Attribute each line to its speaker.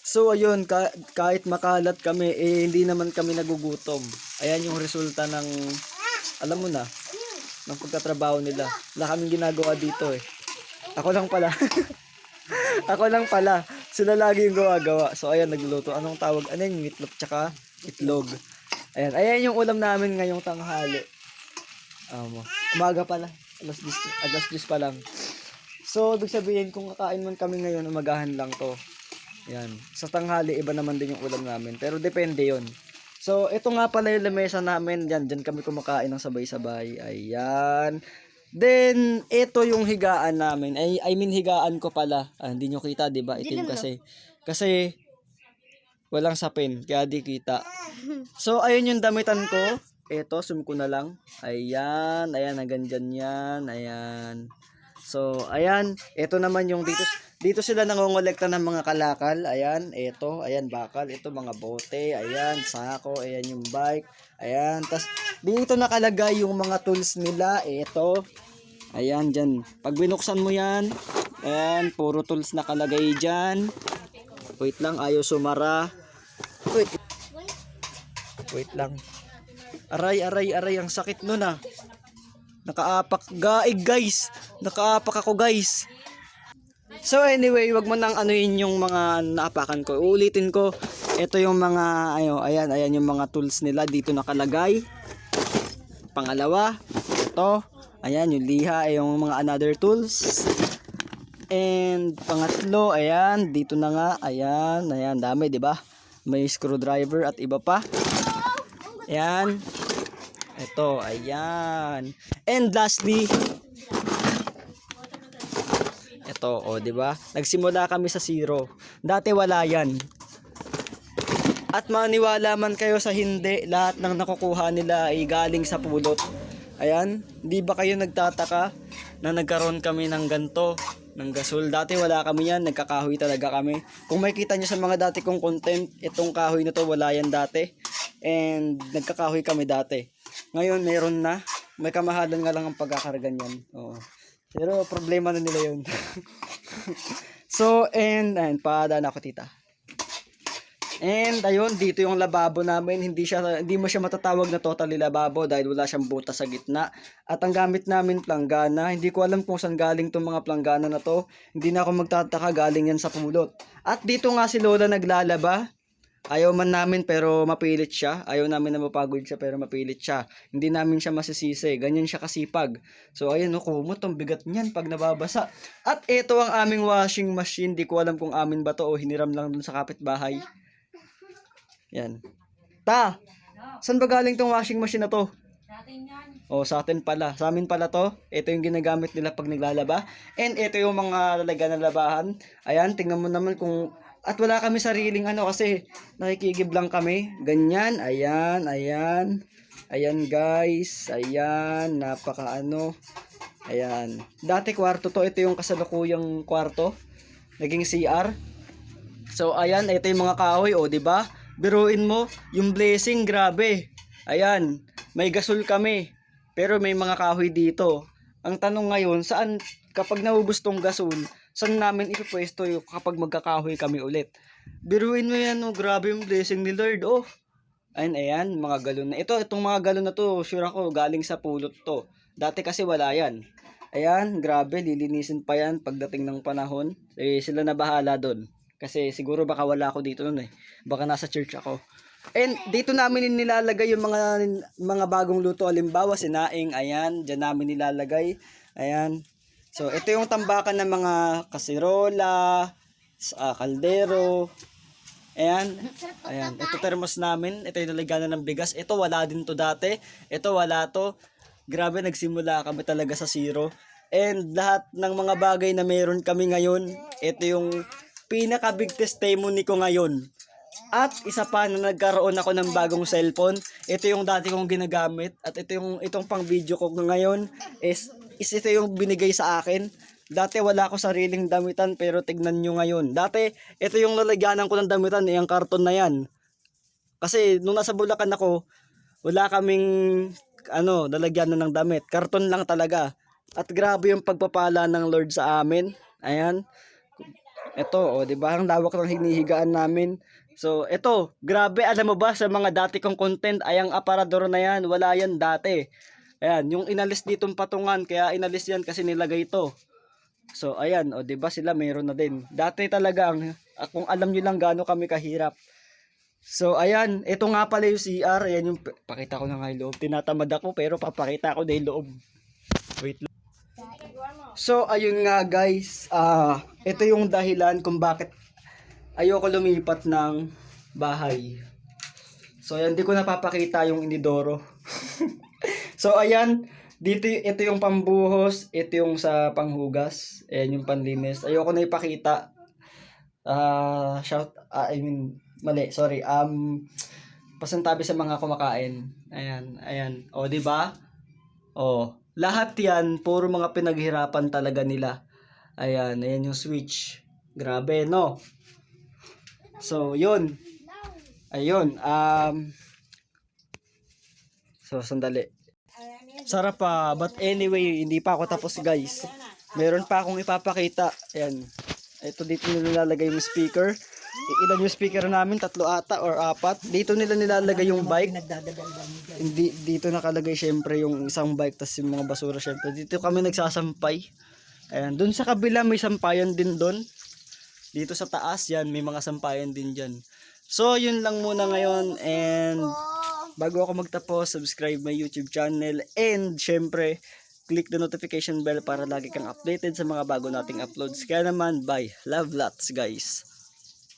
Speaker 1: So ayun, kahit makalat kami, hindi naman kami nagugutom. Ayan yung resulta ng, alam mo na, ng pagtatrabaho nila. Wala kaming ginagawa dito eh. Ako lang pala. Ako lang pala. Sila lagi yung gawa-gawa. So ayan, nagluluto. Anong tawag? Ano yung meatloaf tsaka itlog. Ayan yung ulam namin ngayong tanghali. Umaga pala. Alas 10 pa lang. So, ibig sabihin, kung kakain man kami ngayon, umagahan lang to. Yan. Sa tanghali, iba naman din yung ulam namin. Pero depende yon. So, ito nga pala yung lamesa namin. Diyan kami kumakain ng sabay-sabay. Ayan. Then, ito yung higaan namin. I mean, higaan ko pala. Hindi nyo kita, di ba? Itim kasi. Kasi, walang sapin. Kaya di kita. So, ayun yung damitan ko. Ito, zoom ko na lang. Ayan. Ayan, hanggang dyan yan. Ayan. So, ayan. Ito naman yung dito sila nangongolekta ng mga kalakal. Ayan, ito, ayan bakal, ito mga bote, ayan, sako, ayan yung bike. Ayan, tas dito nakalagay yung mga tools nila. Ito. Ayan diyan. Pag binuksan mo 'yan, ayan, puro tools nakalagay diyan. Wait lang, ayaw sumara. Wait lang. Aray, ang sakit nun ah. Nakaapak gaig guys. Nakaapak ako guys. So anyway, wag mo nang anuin yung mga naapakan ko. Uulitin ko. Ito yung mga ayan yung mga tools nila dito nakalagay. Pangalawa, ito. Ayan yung liha, yung mga another tools. And pangatlo, ayan, dito na nga. Ayan, dami, 'di ba? May screwdriver at iba pa. Ayan. Ito, ayan. And lastly, ito, di ba? Nagsimula kami sa zero. Dati wala 'yan. At maniwala man kayo sa hindi, lahat ng nakukuha nila ay galing sa pulot. Ayan, di ba kayo nagtataka na nagkaroon kami ng ganto, ng gasol? Dati wala kami yan, nagkakahoy talaga kami. Kung makikita nyo sa mga dati kong content, itong kahoy na to wala yan dati. And nagkakahoy kami dati. Ngayon meron na, may kamahalan nga lang ang pagkakarga niyan. Oo. Pero problema na nila yun. So, and paadaan ako tita. And ayun, dito yung lababo namin. Hindi mo siya matatawag na totally lababo dahil wala siyang butas sa gitna. At ang gamit namin planggana. Hindi ko alam kung saan galing tong mga planggana na to. Hindi na ako magtataka, galing yan sa pulot. At dito nga si Lola naglalaba. Ayaw man namin pero mapilit siya. Ayaw namin na mapagod siya pero mapilit siya. Hindi namin siya masisisi. Ganyan siya kasipag. So ayun, kumot ang bigat niyan pag nababasa. At ito ang aming washing machine. Di ko alam kung amin ba to o hiniram lang dun sa kapitbahay. Yan. Saan ba galing tong washing machine na to?
Speaker 2: Sa atin yan.
Speaker 1: Sa atin pala. Sa amin pala to. Ito yung ginagamit nila pag naglalaba. And ito yung mga lalagyan ng labahan. Ayan, tingnan mo naman kung... At wala kami sariling kasi nakikigib lang kami. Ganyan. Ayan. Ayan guys. Ayan. Ayan. Dati kwarto to. Ito yung kasalukuyang kwarto. Naging CR. So ayan. Ito yung mga kahoy. Diba? Biruin mo, yung blessing, grabe. Ayan, may gasol kami. Pero may mga kahoy dito. Ang tanong ngayon, saan, kapag naubos tong gasol, saan namin ipipwesto yung kapag magkakahoy kami ulit? Biruin mo yan, grabe yung blessing ni Lord, Ayan, mga galon na. Itong mga galon na to, sure ako, galing sa pulot to. Dati kasi wala yan. Ayan, grabe, lilinisin pa yan pagdating ng panahon. Sila na bahala doon. Kasi siguro baka wala ako dito noon Baka nasa church ako. And dito namin nilalagay yung mga bagong luto. Halimbawa, sinaing. Ayan, dyan namin nilalagay. Ayan. So, ito yung tambakan ng mga kasirola, kaldero. Ayan. Ito thermos namin. Ito yung nalagyan ng bigas. Ito wala din to dati. Ito wala to. Grabe, nagsimula kami talaga sa zero. And lahat ng mga bagay na meron kami ngayon, ito yung pinaka big testimony ko ngayon. At isa pa na nagkaroon ako ng bagong cellphone. Ito yung dati kong ginagamit. At itong pang video ko ngayon is ito yung binigay sa akin. Dati wala ako sariling damitan pero tignan nyo ngayon. Dati ito yung lalagyanan ko ng damitan, yung karton na yan. Kasi nung nasa Bulacan ako, wala kaming lalagyanan ng damit. Karton lang talaga. At grabe yung pagpapala ng Lord sa amin. Ayan. Ito, 'di ba? Ang lawak ng hinihigaan namin. So, ito, grabe, alam mo ba sa mga dati kong content, ay ang aparador na yan, wala yan dati. Ayan, yung inalis ditong patungan, kaya inalis yan kasi nilagay ito. So, ayan, 'di ba sila mayroon na din. Dati talaga, kung alam niyo lang gaano kami kahirap. So, ayan, ito nga pala yung CR, ayan yung, pakita ko na nga yung loob. Tinatamad ako, pero papakita ko na yung loob. Wait lang. So, ayun nga guys, ito yung dahilan kung bakit ayoko lumipat ng bahay. So, ayan, di ko napapakita yung inidoro. So, ayan, ito yung pambuhos, ito yung sa panghugas, ayan yung panlinis. Ayoko na ipakita. Mali, sorry. Pasantabi sa mga kumakain. Ayan. O, di ba? O, lahat yan, puro mga pinaghirapan talaga nila. Ayan yung switch. Grabe, no? So, yun. Ayun, so, sandali. Sarap pa, but anyway, hindi pa ako tapos guys. Meron pa akong ipapakita. Ayan. Ito dito nilalagay yung speaker. Ilan yung speaker namin? 3 ata or 4. Dito nila nilalagay yung bike. Dito nakalagay syempre yung isang bike, tas yung mga basura syempre. Dito kami nagsasampay. Ayan, dun sa kabila may sampayan din doon. Dito sa taas yan, may mga sampayan din dyan. So, yun lang muna ngayon. And bago ako magtapos, subscribe my YouTube channel. And syempre, click the notification bell para lagi kang updated sa mga bago nating uploads. Kaya naman, bye. Love lots guys.